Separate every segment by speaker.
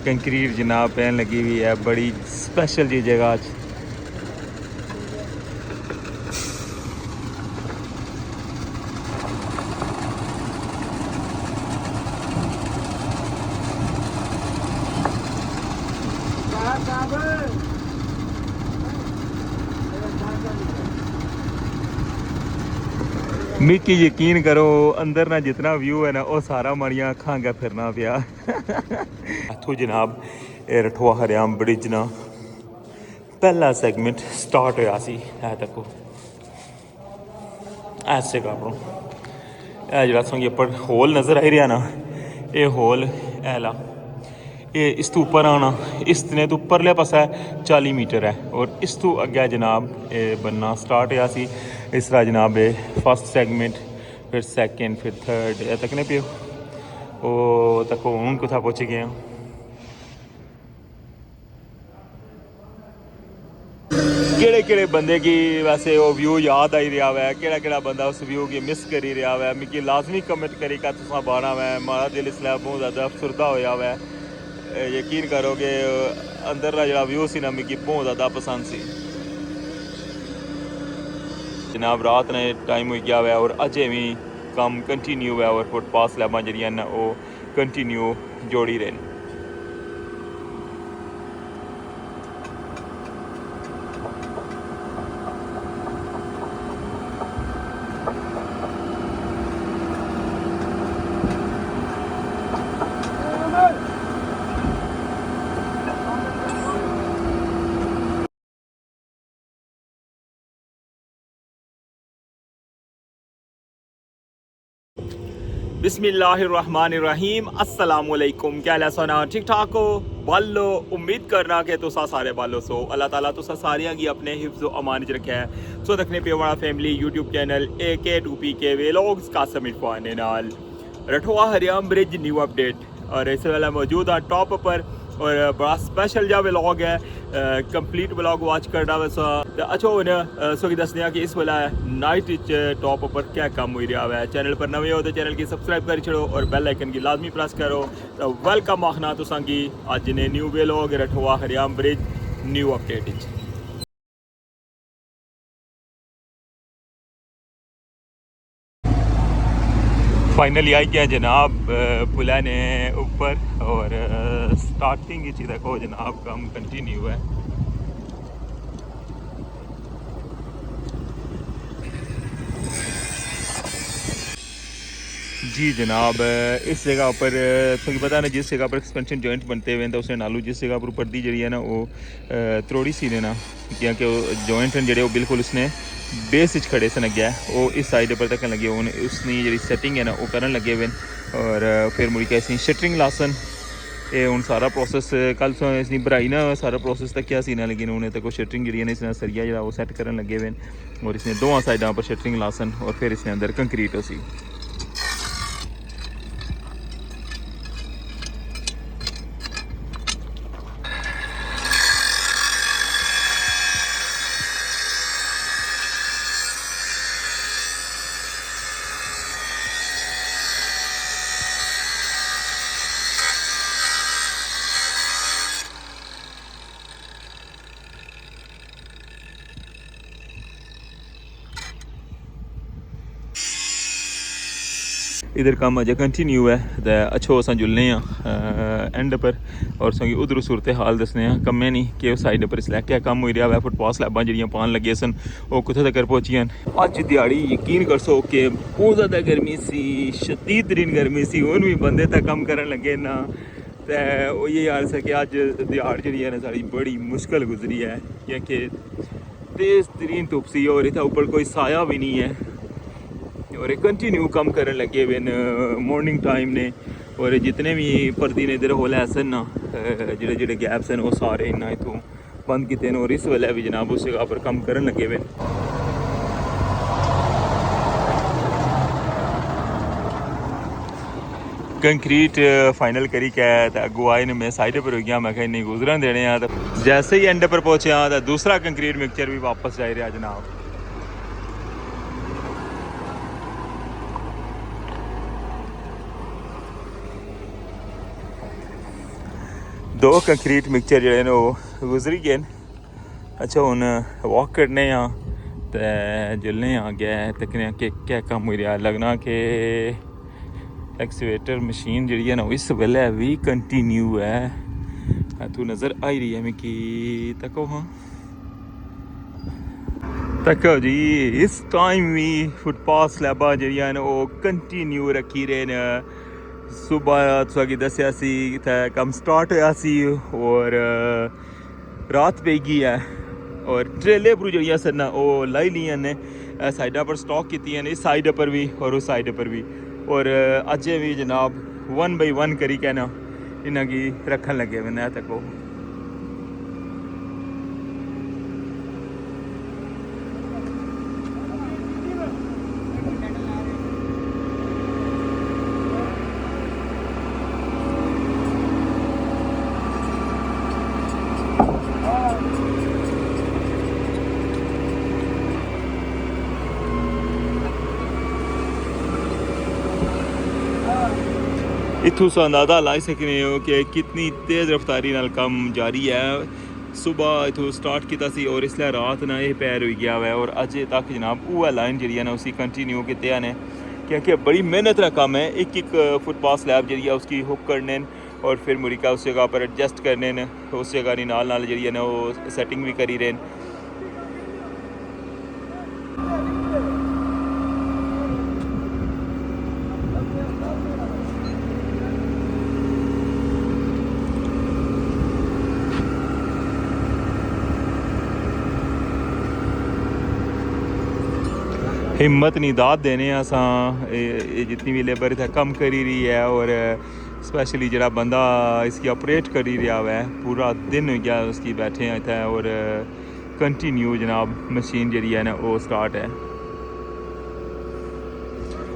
Speaker 1: Concrete जनाब pan लगी हुई है, बड़ी स्पेशल जी जगह आज। मिकी यकीन करो अंदर ना जितना व्यू है ना वो सारा माड़ियां अखां अग्गें फिरना पिया। इत्थों जनाब रठुआ हरियाम ब्रिज ना पहला सैगमेंट स्टार्ट होया सी। है तको ऐसे कापड़ो जरा संगी पर होल नज़र आई रहा ना, ये होल ऐला ये इस तो ऊपर आना, इसने तो उपरले पासा 40 मीटर है और इस तो अगे जनाब ये बनना स्टार्ट होया सी। इस तरह जनाब ये फर्स्ट सैगमेंट, फिर सैकेंड, फिर थर्ड ए तकने पे वो तक हूँ कुछ पहुँच गए हैं। केड़े केड़े बंदे की वैसे वो व्यू याद आई रहा है, केड़ा केड़ा बंदा उस व्यू की मिस करी रहा है, मिगी लाजमी कमेंट करी का तुसा बाना है। मारा दिल इसलिए बहुत ज़्यादा अफसरदा होया है। यकीन करोगे अंदर का जो व्यू सी ना मिगी बहुत ज़्यादा पसंद सी जनाब। रात ने टाइम हो गया है और अजे भी कम कंटिन्यू है और फुटपाथ स्लैबां जड़ियां ना वो कंटिन्यू जोड़ी रहे। बिस्मिल्लाहिर्रहमानिर्रहीम, अस्सलाम वालेकुम। क्या हाल सोना, ठीक ठाक हो बालो? उम्मीद करना कि तुसा सारे बालो सो अल्लाह ताला तुसा सारियां की अपने हिफ्ज़ अमान च रखे है। सो दखने पे हमारा family YouTube channel AK2PK vlogs का समिट पाने नाल रठुआ हरियाम ब्रिज न्यू अपडेट और इस वेला मौजूद है टॉप पर और बड़ा स्पेशल जा व्लॉग है, कंप्लीट व्लॉग वॉच करना वैसा अच्छा होने सो कि दसने कि इस वेला नाइट टॉप पर क्या काम हो रहा है। चैनल पर नवे हो तो चैनल की सब्सक्राइब कर छड़ो और बेल आइकन की लाजमी प्रेस करो। तो वेलकम आखना तुसा की अज ने न्यू व्लॉग रठुआ हरियाम ब्रिज न्यू अपडेट। फाइनली आई गया जनाब पुला ने ऊपर और स्टार्टिंग ही देखो जनाब काम कंटिन्यू है। जी जनाब इस जगह पर तुझे पता है ना जिस जगह पर एक्सपेंशन जॉइंट बनते हुए तो उसने नालू जिस जगह पर पर्दी जी है ना वो त्रोड़ी सी ने ना क्योंकि जॉइंट हैं जो बिल्कुल उसने बेस खड़े से लगे वो इस साइड पर तक लगे हूँ उसकी जी सैटिंग है ना वो करन लगे हुए और फिर मुड़ी के असं शटरिंग लासन ये हूँ सारा प्रोसैस कल इसकी भराई ना सारा प्रोसैस तक सी ना लेकिन उन्हें तक शटरिंग जी इस सरिया जो वो सैट कर लगे हुए और इसने दोवां साइडों पर शटरिंग लासन और फिर इसने अंदर कंक्रीट हो सी। इधर काम अजय कंटिन्यू है तो अच्छो अस जुलने एंड पर और संगी उधर सूरत हाल दसने कमें नहीं कि उस साइड पर इसलै क्या कम हो रहा है। फुटपाथ स्लैबां जड़ियाँ पान लगे सन वो कुत्थे तक पहुँचियां। अज दिहाड़ी यकीन कर सो कि बहुत ज़्यादा गर्मी सी, शदीद तरीन गर्मी सी, हूँ भी बंदे तक कम करन लगे ना तो ये यार सा कि अज दिहाड़ जी है ना साड़ी बड़ी मुश्किल गुजरी है क्योंकि तेज़ तरीन धुप सी और इतना ऊपर कोई साया भी नहीं है और कंटिन्यू कम करन लगे हुए मॉर्निंग टाइम ने और जितने भी पर्दी ने इधर होल ऐसन ना जेह्ड़े जेह्ड़े गैप्स हैं वो सारे इन्ना इतों बंद किए और इस वेले भी जनाब उस जगह पर कम करन लगे हुए। कंक्रीट फाइनल करी क्या अगू आए ने मैं साइड पर हो गया, मैं कहीं नहीं गुजरन देने तो जैसे ही एंड पर पहुंचे तो दूसरा कंक्रीट मिक्सचर भी वापस जा रहा जनाब। दो कंक्रीट मिक्सचर जेह्ड़े न ओह् गुजरी गए न। अच्छा हुन वॉक करने आं ते जुलने आं अग्गें दिक्खने आं कि क्या कम्म होई रेहा। लगना कि एक्सवेटर मशीन जेह्ड़ी है ना इस बेल्लै भी कंटिन्यू है। तू नज़र आई रही है मिकी, तको हाँ तको जी। इस टाइम भी फुटपाथ स्लैबां जेह्ड़ियां न ओह् कंटिन्यू रखी रहे न। सुबह तुसेंगी दस्सेआ सी इत्थै कम्म स्टार्ट होया सी और रात पेई गई है और ट्रेले उप्पर जेह्ड़ियां सन ओह् लाई लियां न साइडा पर स्टॉक कीतियां न, इस साइड पर भी और उस साइड पर भी। और अज्जें भी जनाब 1 बाई 1 करी के ना इन्हां गी रखन लगे न। तको इत्थों सा अंदाज़ा लाई सकने हो कि कितनी तेज़ रफ्तारी नाल कम्म जारी है। सुबह इत्थों स्टार्ट किया सी और इसलिए रात ना ये पैर होई गया हुआ है और अजे तक जनाब उ'ऐ लाइन जी ना उसी कंटिन्यू कीते ने, क्योंकि बड़ी मेहनत का कम्म है। एक फुटपाथ स्लैब जी उसकी हुक करने और फिर मुड़िका उस जगह पर एडजस्ट करने न, उस जगह नाल जी ना वो सैटिंग भी करी रहे न। हिम्मत नहीं दाद देने असां जितनी भी लेबर इत्थै कम्म करी रही है और स्पेशली जेह्ड़ा बंदा इसकी ऑपरेट करी रहा है पूरा दिन हो गया उसकी बैठे हैं इत्थै और कंटिन्यू जनाब मशीन जेह्ड़ी है ना वो स्टार्ट है।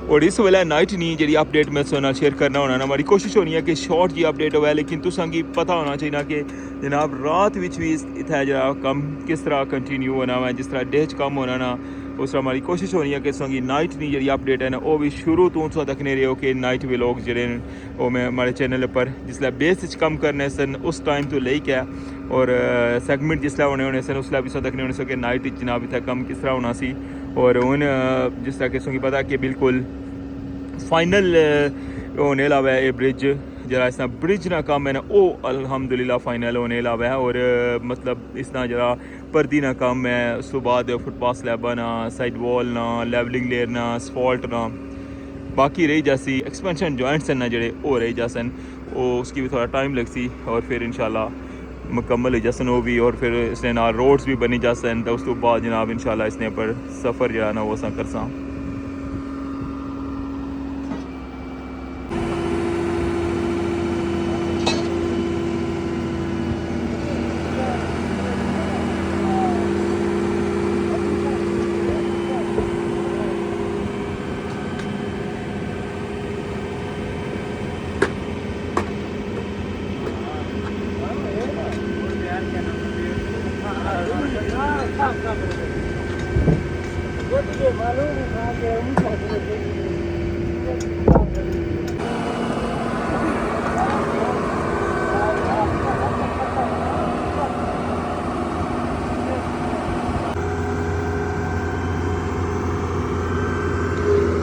Speaker 1: और इस वेल्लै नाइट नहीं जी अपडेट मैं तुहानू शेयर करना होना ना, हमारी कोशिश होनी है कि शॉर्ट जी अपडेट होवे, लेकिन तुसेंगी पता होना चाहिए कि जनाब रात विच भी इत्थै जेह्ड़ा कम्म किस तरह कंटिन्यू होना है, जिस तरह डे च कम्म होना ना उस तरह हमारी कोशिश होनी है कि तुसेंगी नाइट दी जेह्ड़ी अपडेट है ना वो भी शुरू तो तुस दिक्खने रहे हो कि नाइट व्लॉग जेह्ड़े न वो मैं हमारे चैनल पर जिसलै बेस च कम्म करने सन उस टाइम तो लेइयै और सैगमेंट जिसलै होने सन उसलै भी तुस दिक्खने होने सन कि नाइट च जनाब इत्थै कम्म किस तरह होना सी। और हून जिस तरह कि तुसेंगी पता कि बिल्कुल फाइनल होने लगा है ये ब्रिज जरा इस ब्रिज ना कम्म है ना वो अल्हम्दुलिल्लाह फाइनल होने लगा है। और मतलब इस तरह जरा पर्दी ना कम्म है, उस तो बाद फुटपाथ स्लैबा ना, साइड वॉल ना, लेवलिंग लेयर ना, असफॉल्ट ना, बाकी रही जासी एक्सपेंशन जॉइंट्स ना जेह्ड़े वो रही जासन, वो उसकी भी थोड़ा टाइम लगसी और फिर इंशाल्लाह मुकम्मल हो जासन वो भी। और फिर इसने ना रोड्स भी बनी जासन तो उस तो बाद जनाब इंशाल्लाह इसने पर सफ़र जो ना वो असां करसां।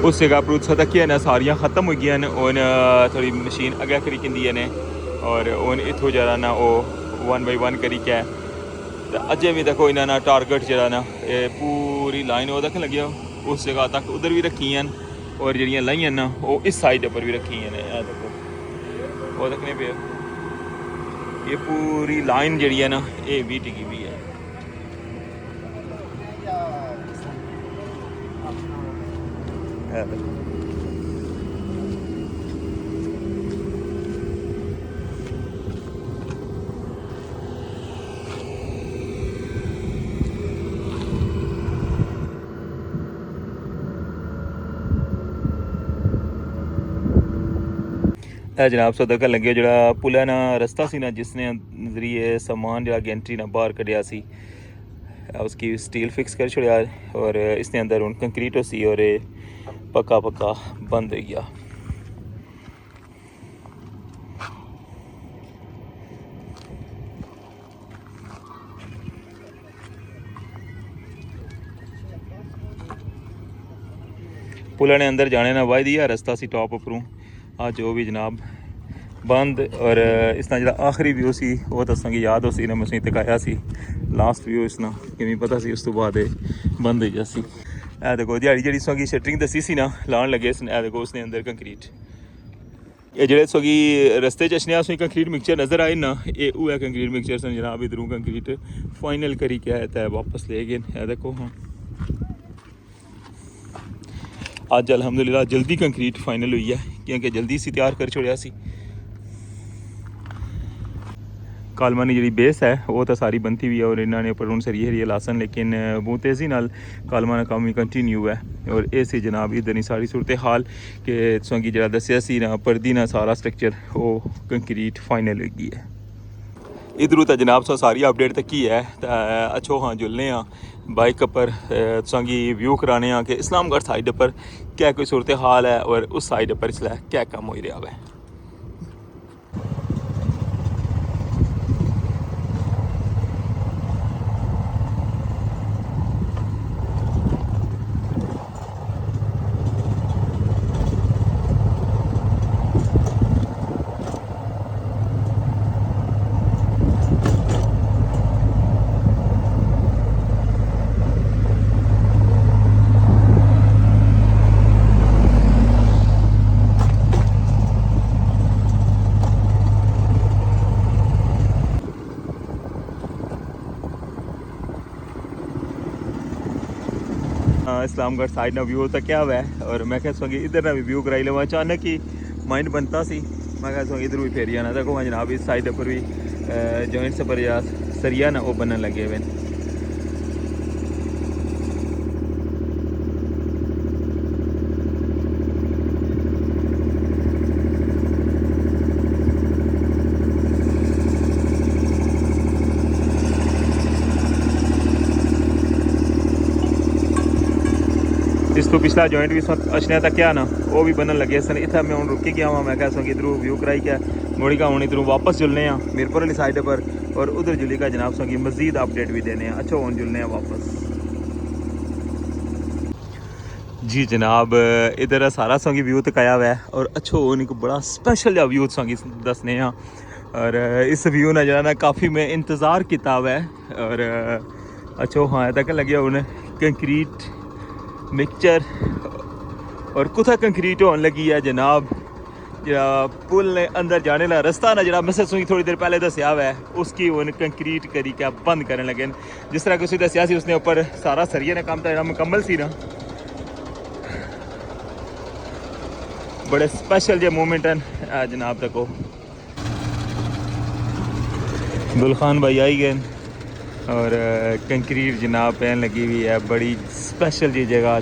Speaker 1: उस जगह पर उत्थै तक ना सारियां ख़त्म हो गई न, हून थोड़ी मशीन अग्गें करी जंदी है ने और हून इत्थों जरा ना ओह् 1 बाई 1 करी के ते अजें भी देखो इन्ना ना टारगेट जरा ना पूरी लाइन ओह् दिक्खन लगे उस जगह तक उधर भी रखियां न और जेह्ड़ियां लाइयां ना ओह् इस साइड पर भी रखियां न। देखो ओह् दिक्खने पे ये पूरी लाइन जेह्ड़ी है ना ये भी टिकी हुई है। जनाब सौ दक्खन लगे जो पुलै ना रस्ता सी ना जिसने जरिए सामान जो गेंट्री ना बाहर कढ़िया सी उसकी स्टील फिक्स कर छोड़ा और इसके अंदर हूँ कंक्रीट हो सी और पक्का पक्का बंद हो गया। पुल ने अंदर जाने ना वायदी है रास्ता सी टॉप उपरों आ जो भी जनाब बंद। और इसना जो आखिरी व्यू सी वो तो असेंगी याद हो सी ना मैं तकाया सी लास्ट व्यू इसना कि पता सी उस तो बाद बंद हो जासी। ए देखो दिहाड़ी जी सौगी शटरिंग दसी सी ना लाने लगे ए देखो उसने अंदर कंक्रीट ये जेह्ड़े सौगी रस्ते च अचने असें कंक्रीट मिक्सचर नज़र आए ना ये उ'ऐ कंक्रीट मिक्सचर सन जनाब इधरों कंक्रीट फाइनल करी के ते वापस ले गए है देखो। हाँ अज अलहमदुलिल्लाह जल्दी कंक्रीट फाइनल हुई है क्योंकि जल्दी सी तैयार कर छोड़िया सी। कालमा की जी बेस है वो तो सारी बनती हुई है और इन्होंने पर हूँ सरिये हरिये लासन लेकिन बहुत तेज़ी नाल कालमा का काम भी कंटिन्यू है। और ये सी जनाब इधर नहीं सारी सूरत हाल कि तुसेंगी जरा दसिया सी ना परदी ना सारा स्ट्रक्चर वो कंक्रीट फाइनल हो गई है। इधरों तो जनाब सो सारी अपडेट तक ही है तो अच्छो हाँ जुलने बाइक पर तुसेंगी व्यू कराने कि इस्लामगढ़ साइड पर क्या कोई सूरत हाल है और उस साइड पर इसलिए क्या कम हो रहा है। इस्लामगढ़ साइड ना व्यू तो क्या हुआ है और मैं क्या सोंगी इधर ना भी व्यू कराई लवा अचानक ही माइंड बनता सी मैं क्या सोंगी इधर भी फेरी आना देखो जनाब इस साइड पर भी जॉइंट से पर या सरिया ना वो बनने लगे हुए। इस तो पिछला जॉइंट भी अचने तक क्या ना वो भी बनने लगे सन इतना मैं हूँ रुकी गया वहाँ मैं कह सकी इधरों व्यू कराई क्या मुड़ी का हूँ इधरों वापस जुलने मीरपुर वाली साइड पर और उधर जुली का जनाब सकी मजीद अपडेट भी देने अच्छा हूँ जुलने वापस। जी जनाब इधर सारा सॉन्ग व्यू तकाया हुआ है और अच्छो उनको बड़ा स्पेशल जहा व्यू सॉन्ग दसने और इस व्यू ने जो ना काफ़ी मैं इंतज़ार किया हुआ है और अच्छो हाँ तक लगे हूँ कंक्रीट मिक्सचर और कुथा कंक्रीट होने लगी है जनाब जरा पुल ने अंदर जाने ला रास्ता ना जरा मैं थोड़ी देर पहले दसिया हुआ है उसकी उन कंक्रीट करी क्या बंद करने लगे जिस तरह कि उसे दसिया सी उसने ऊपर सारा सरिये ने काम था मुकम्मल सी ना बड़े स्पेशल जे मोमेंट हैं जनाब तको दुल्खान भाई आई गए और कंक्रीट जनाब पहन लगी हुई है बड़ी स्पेशल जी जगह।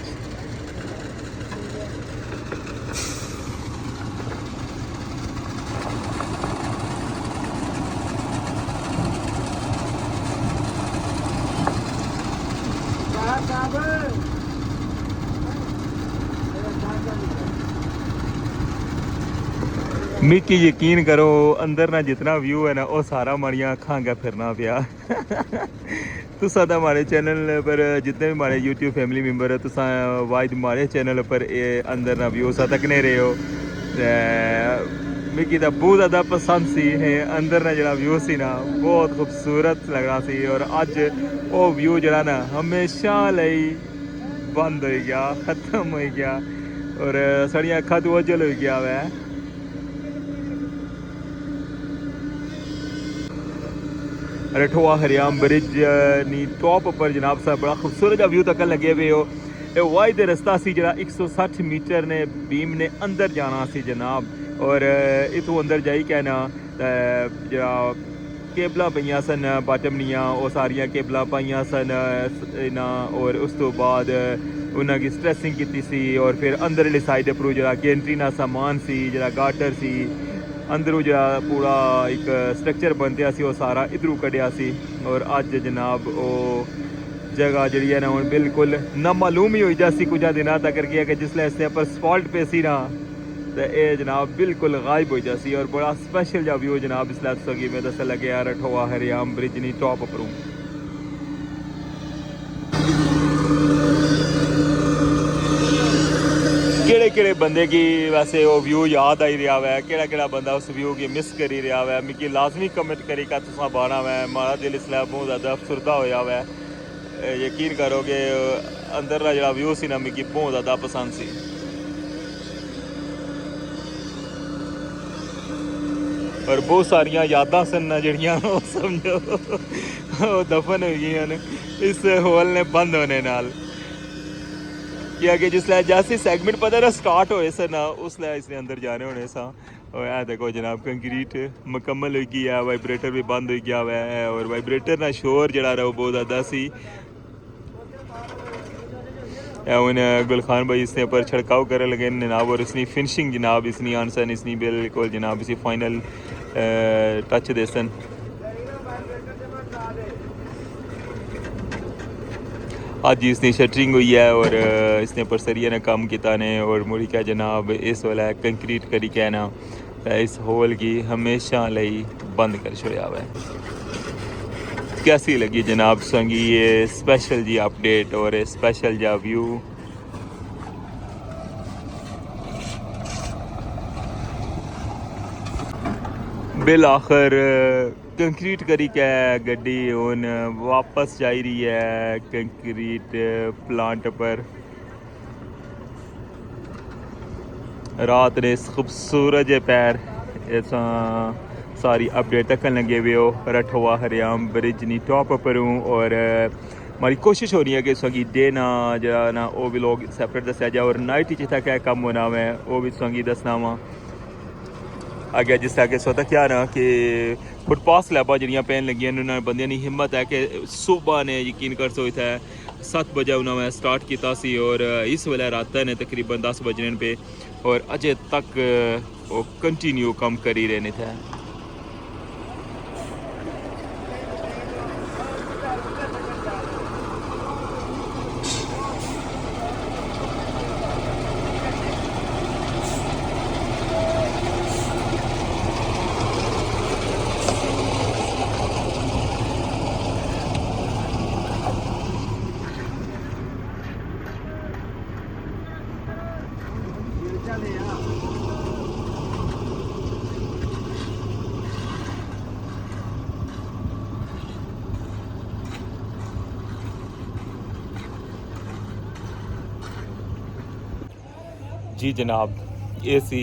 Speaker 1: मिकी यकीन करो अंदर ना जितना व्यू है ना वो सारा माड़ियां अखां अग्गें फिरना पिया तुसा तो हमारे चैनल पर जितने भी हमारे यूट्यूब फैमिली मेंबर है तुसा वाइद हमारे चैनल पर ये अंदर ना व्यू सा तकने रहे हो मिकी तो बहुत ज़्यादा पसंद सी है अंदर ना जरा व्यू सी ना बहुत खूबसूरत लगना सी और अज वो व्यू जरा ना हमेशा लई बंद हो गया ख़त्म हो गया और साड़ियां अखां तो ओझल हो गया वै। रठोआ हरियाम ब्रिज नी टॉप पर जनाब साहब बड़ा खूबसूरत व्यू तक लगे हुए हो ये वाइड रास्ता सी जरा 160 मीटर ने बीम ने अंदर जाना सी जनाब और इतों अंदर जाई कहना जरा केबल पईयां सन बाटमनियां वो सारिया केबल पाइया सन ना और उस तो बाद उन्होंने स्ट्रैसिंग की सी और फिर अंदर वाली साइड पर जरा गेंट्री ना सामान सी जरा गाटर सी अंदरों जरा पूरा एक स्ट्रक्चर बनते सी वो सारा इधरों कढ़िया सी और अज जनाब वो जगह जी है ना हूँ बिल्कुल नामालूम ही हो जासी कुछ दिनों तक करके कि जिसले इसने पर स्पॉल्ट पे सी ना तो ये जनाब बिल्कुल गायब हो जासी और बड़ा स्पेशल जहा व्यू जनाब इसलिए सकी मैं दस लगे यार रठोआ हरियाम ब्रिज नी टॉप उपरों। केड़े बंदे की वैसे वो व्यू याद आई रहा है, केड़ा बंदा उस व्यू की मिस करी रहा है, मिगी लाजमी कमेंट करी का तुसा बाना है। मारा दिल इसलिए बहुत ज़्यादा अफसरदा होया हुआ है। यकीन करो कि अंदर का जो व्यू सी ना मिगी बहुत ज़्यादा पसंद सी। और बहुत सारिया यादां सन जड़ियाँ समझो दफन हो गई इस हॉल ने बंद होने नाल। क्या कि जिसलै जैसे सैगमेंट पता ना स्टार्ट होए सन उसलै इसने अंदर जाने होने सा। और ऐ देखो जनाब कंक्रीट मुकम्मल हो गया, वाइब्रेटर भी बंद हो गया हुआ है और वाइब्रेटर ना शोर जड़ा रहा बहुत ज़्यादा सी। हूँ गुलखान भाई इसने पर छिड़काव कर लगे जनाब और इसकी फिनिशिंग जनाब इसनी आनसन इसनी बिल्कुल जनाब इसी फाइनल टच दे सन। अज इसकी शटरिंग हुई है और इसने पर सरिया ने काम किया ने और मुड़ी क्या जनाब इस वाला कंक्रीट करी क्या ना इस होल की हमेशा लई बंद कर छोड़ा हुआ है। कैसी लगी जनाब संगी ये स्पेशल जी अपडेट और स्पेशल जा व्यू। बिल आखिर कंक्रीट करी क्या गड्डी हूँ वापस जा रही है कंक्रीट प्लांट पर। रात ने इस खूबसूरत पैर ऐसा सारी अपडेट तक लगे हुए हो रठवा हरियाम ब्रिज नी टॉप पर हूँ और हमारी कोशिश हो रही है कि इसकी डे ना जो ना वो भी लोग सैपरेट दसिया जाए और नाइट जितना क्या काम होना है वो भी इसकी दसना वा अगे। जिस तरह के सोता क्या ना कि फुटपाथ स्लैबां जड़ियाँ पैन लगियां उन्होंने बंदियां की हिम्मत है कि सुबह ने यकीन कर सो इतना 7 बजे उन्होंने स्टार्ट किया सी और इस वेले रात ने तकरीबन 10 बजने पे और अजे तक वो कंटिन्यू कम करी रहने थे। जी जनाब ये सी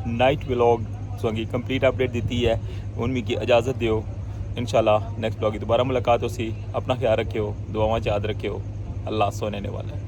Speaker 1: नाइट व्लॉग संगी कंप्लीट अपडेट दी है। उनमें की इजाज़त दो इंशाल्लाह नेक्स्ट व्लॉग की दोबारा मुलाकात हो सी। अपना ख्याल रखियो, दुआवां याद रखियो। अल्लाह सोने वाला है।